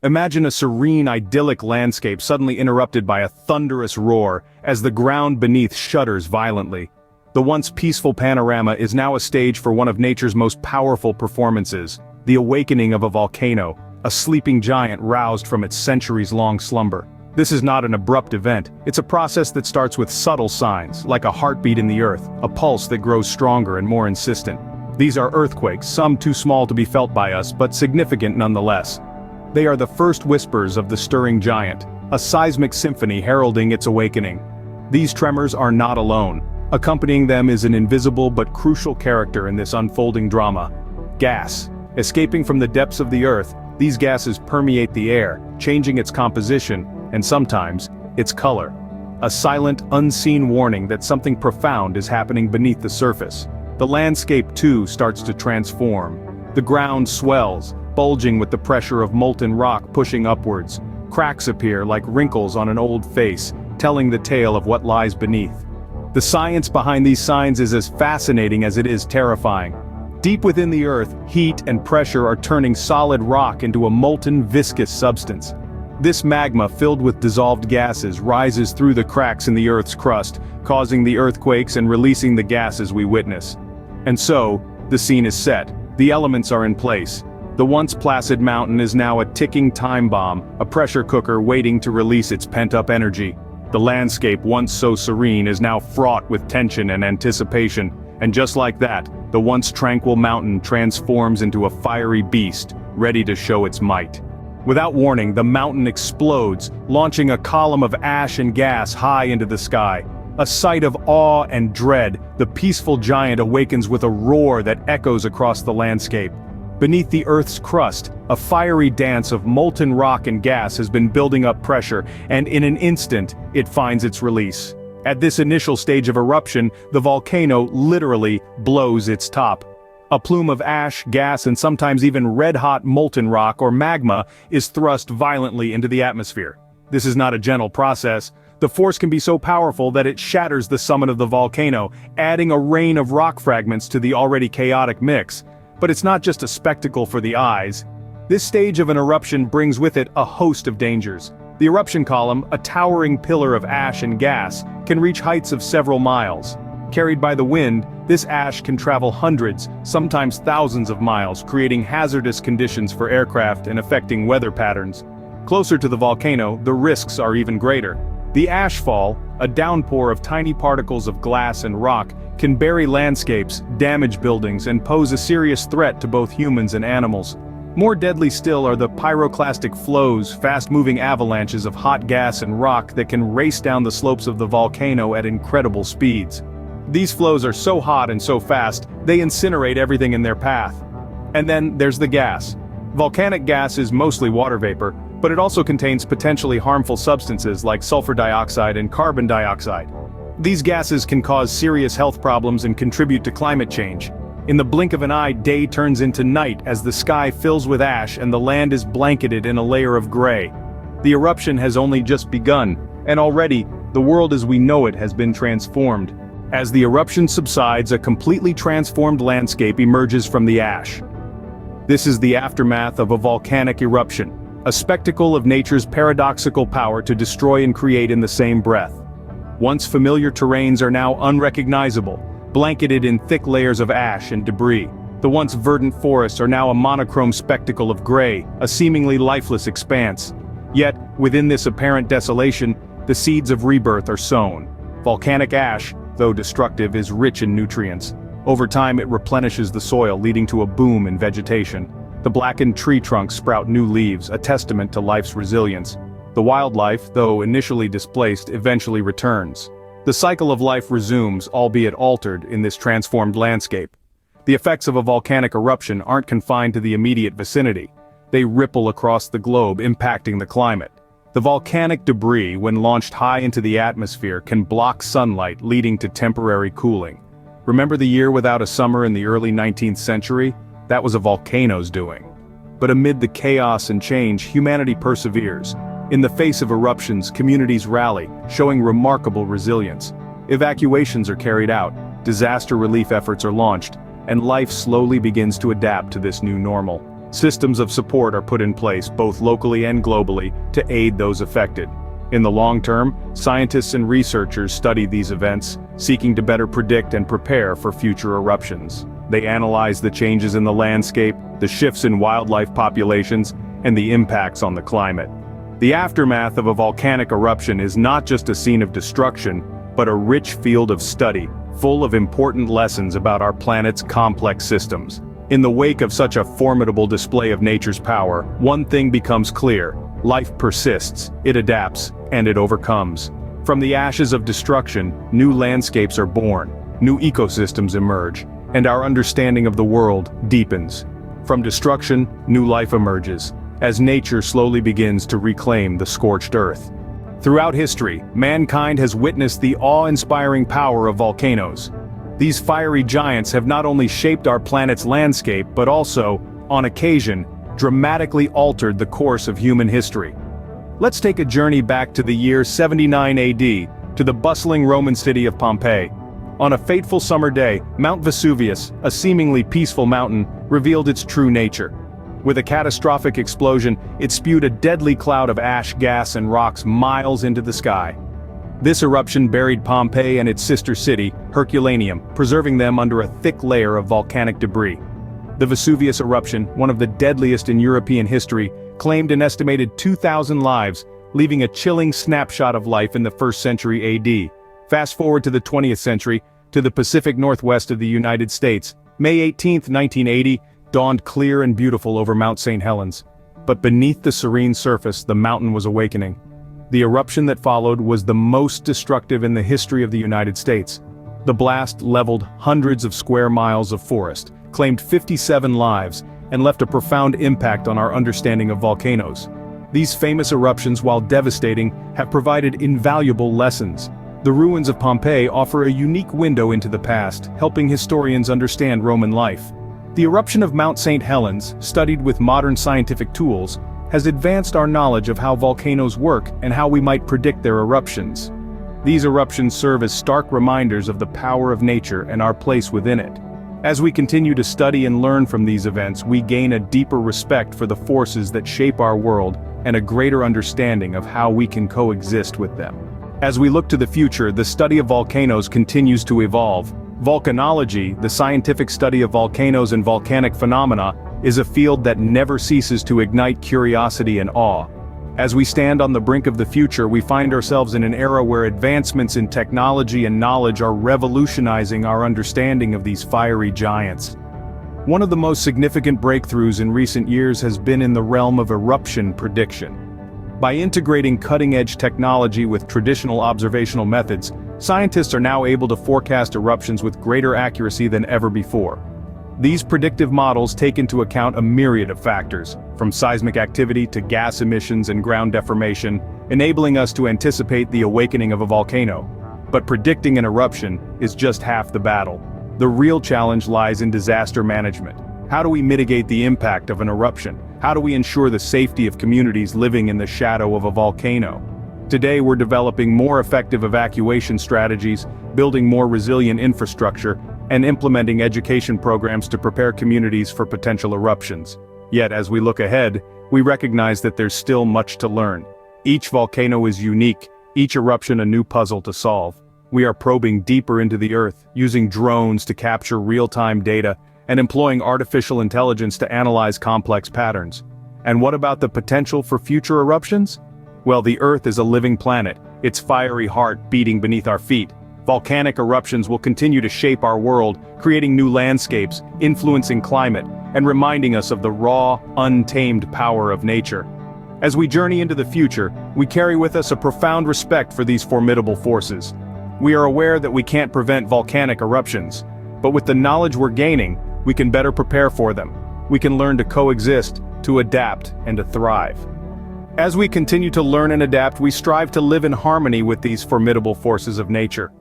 Imagine a serene, idyllic landscape suddenly interrupted by a thunderous roar as the ground beneath shudders violently. The once peaceful panorama is now a stage for one of nature's most powerful performances, the awakening of a volcano, a sleeping giant roused from its centuries-long slumber. This is not an abrupt event, it's a process that starts with subtle signs, like a heartbeat in the earth, a pulse that grows stronger and more insistent. These are earthquakes, some too small to be felt by us, but significant nonetheless. They are the first whispers of the stirring giant, a seismic symphony heralding its awakening. These tremors are not alone. Accompanying them is an invisible but crucial character in this unfolding drama: gas. Escaping from the depths of the earth, these gases permeate the air, changing its composition, and sometimes, its color. A silent, unseen warning that something profound is happening beneath the surface. The landscape too starts to transform. The ground swells, bulging with the pressure of molten rock pushing upwards. Cracks appear like wrinkles on an old face, telling the tale of what lies beneath. The science behind these signs is as fascinating as it is terrifying. Deep within the earth, heat and pressure are turning solid rock into a molten, viscous substance. This magma filled with dissolved gases rises through the cracks in the Earth's crust, causing the earthquakes and releasing the gases we witness. And so, the scene is set. The elements are in place. The once placid mountain is now a ticking time bomb, a pressure cooker waiting to release its pent-up energy. The landscape, once so serene, is now fraught with tension and anticipation, and just like that, the once tranquil mountain transforms into a fiery beast, ready to show its might. Without warning, the mountain explodes, launching a column of ash and gas high into the sky. A sight of awe and dread, the peaceful giant awakens with a roar that echoes across the landscape. Beneath the Earth's crust, a fiery dance of molten rock and gas has been building up pressure, and in an instant, it finds its release. At this initial stage of eruption, the volcano literally blows its top. A plume of ash, gas, and sometimes even red-hot molten rock or magma is thrust violently into the atmosphere. This is not a gentle process. The force can be so powerful that it shatters the summit of the volcano, adding a rain of rock fragments to the already chaotic mix. But it's not just a spectacle for the eyes. This stage of an eruption brings with it a host of dangers. The eruption column, a towering pillar of ash and gas, can reach heights of several miles. Carried by the wind, this ash can travel hundreds, sometimes thousands of miles, creating hazardous conditions for aircraft and affecting weather patterns. Closer to the volcano, the risks are even greater. The ashfall, a downpour of tiny particles of glass and rock, can bury landscapes, damage buildings, and pose a serious threat to both humans and animals. More deadly still are the pyroclastic flows, fast-moving avalanches of hot gas and rock that can race down the slopes of the volcano at incredible speeds. These flows are so hot and so fast, they incinerate everything in their path. And then there's the gas. Volcanic gas is mostly water vapor, but it also contains potentially harmful substances like sulfur dioxide and carbon dioxide. These gases can cause serious health problems and contribute to climate change. In the blink of an eye, day turns into night as the sky fills with ash and the land is blanketed in a layer of gray. The eruption has only just begun, and already, the world as we know it has been transformed. As the eruption subsides, a completely transformed landscape emerges from the ash. This is the aftermath of a volcanic eruption, a spectacle of nature's paradoxical power to destroy and create in the same breath. Once familiar terrains are now unrecognizable, blanketed in thick layers of ash and debris. The once verdant forests are now a monochrome spectacle of gray, a seemingly lifeless expanse. Yet, within this apparent desolation, the seeds of rebirth are sown. Volcanic ash, though destructive, is rich in nutrients. Over time it replenishes the soil, leading to a boom in vegetation. The blackened tree trunks sprout new leaves, a testament to life's resilience. The wildlife, though initially displaced, eventually returns. The cycle of life resumes, albeit altered, in this transformed landscape. The effects of a volcanic eruption aren't confined to the immediate vicinity. They ripple across the globe, impacting the climate. The volcanic debris, when launched high into the atmosphere, can block sunlight, leading to temporary cooling. Remember the year without a summer in the early 19th century? That was a volcano's doing. But amid the chaos and change, humanity perseveres. In the face of eruptions, communities rally, showing remarkable resilience. Evacuations are carried out, disaster relief efforts are launched, and life slowly begins to adapt to this new normal. Systems of support are put in place, both locally and globally, to aid those affected. In the long term, scientists and researchers study these events, seeking to better predict and prepare for future eruptions. They analyze the changes in the landscape, the shifts in wildlife populations, and the impacts on the climate. The aftermath of a volcanic eruption is not just a scene of destruction, but a rich field of study, full of important lessons about our planet's complex systems. In the wake of such a formidable display of nature's power, one thing becomes clear: life persists, it adapts, and it overcomes. From the ashes of destruction, new landscapes are born, new ecosystems emerge, and our understanding of the world deepens. From destruction, new life emerges, as nature slowly begins to reclaim the scorched earth. Throughout history, mankind has witnessed the awe-inspiring power of volcanoes. These fiery giants have not only shaped our planet's landscape, but also, on occasion, dramatically altered the course of human history. Let's take a journey back to the year 79 AD, to the bustling Roman city of Pompeii. On a fateful summer day, Mount Vesuvius, a seemingly peaceful mountain, revealed its true nature. With a catastrophic explosion, it spewed a deadly cloud of ash, gas, and rocks miles into the sky. This eruption buried Pompeii and its sister city, Herculaneum, preserving them under a thick layer of volcanic debris. The Vesuvius eruption, one of the deadliest in European history, claimed an estimated 2,000 lives, leaving a chilling snapshot of life in the 1st century AD. Fast forward to the 20th century, to the Pacific Northwest of the United States. May 18, 1980, dawned clear and beautiful over Mount St. Helens. But beneath the serene surface, the mountain was awakening. The eruption that followed was the most destructive in the history of the United States. The blast leveled hundreds of square miles of forest, claimed 57 lives, and left a profound impact on our understanding of volcanoes. These famous eruptions, while devastating, have provided invaluable lessons. The ruins of Pompeii offer a unique window into the past, helping historians understand Roman life. The eruption of Mount St. Helens, studied with modern scientific tools, has advanced our knowledge of how volcanoes work and how we might predict their eruptions. These eruptions serve as stark reminders of the power of nature and our place within it. As we continue to study and learn from these events, we gain a deeper respect for the forces that shape our world and a greater understanding of how we can coexist with them. As we look to the future, the study of volcanoes continues to evolve. Volcanology, the scientific study of volcanoes and volcanic phenomena, is a field that never ceases to ignite curiosity and awe. As we stand on the brink of the future, we find ourselves in an era where advancements in technology and knowledge are revolutionizing our understanding of these fiery giants. One of the most significant breakthroughs in recent years has been in the realm of eruption prediction. By integrating cutting-edge technology with traditional observational methods, scientists are now able to forecast eruptions with greater accuracy than ever before. These predictive models take into account a myriad of factors, from seismic activity to gas emissions and ground deformation, enabling us to anticipate the awakening of a volcano. But predicting an eruption is just half the battle. The real challenge lies in disaster management. How do we mitigate the impact of an eruption? How do we ensure the safety of communities living in the shadow of a volcano? Today we're developing more effective evacuation strategies, building more resilient infrastructure, and implementing education programs to prepare communities for potential eruptions. Yet as we look ahead, we recognize that there's still much to learn. Each volcano is unique, each eruption a new puzzle to solve. We are probing deeper into the earth, using drones to capture real-time data, and employing artificial intelligence to analyze complex patterns. And what about the potential for future eruptions? Well, the Earth is a living planet, its fiery heart beating beneath our feet. Volcanic eruptions will continue to shape our world, creating new landscapes, influencing climate, and reminding us of the raw, untamed power of nature. As we journey into the future, we carry with us a profound respect for these formidable forces. We are aware that we can't prevent volcanic eruptions, but with the knowledge we're gaining, we can better prepare for them. We can learn to coexist, to adapt, and to thrive. As we continue to learn and adapt, we strive to live in harmony with these formidable forces of nature.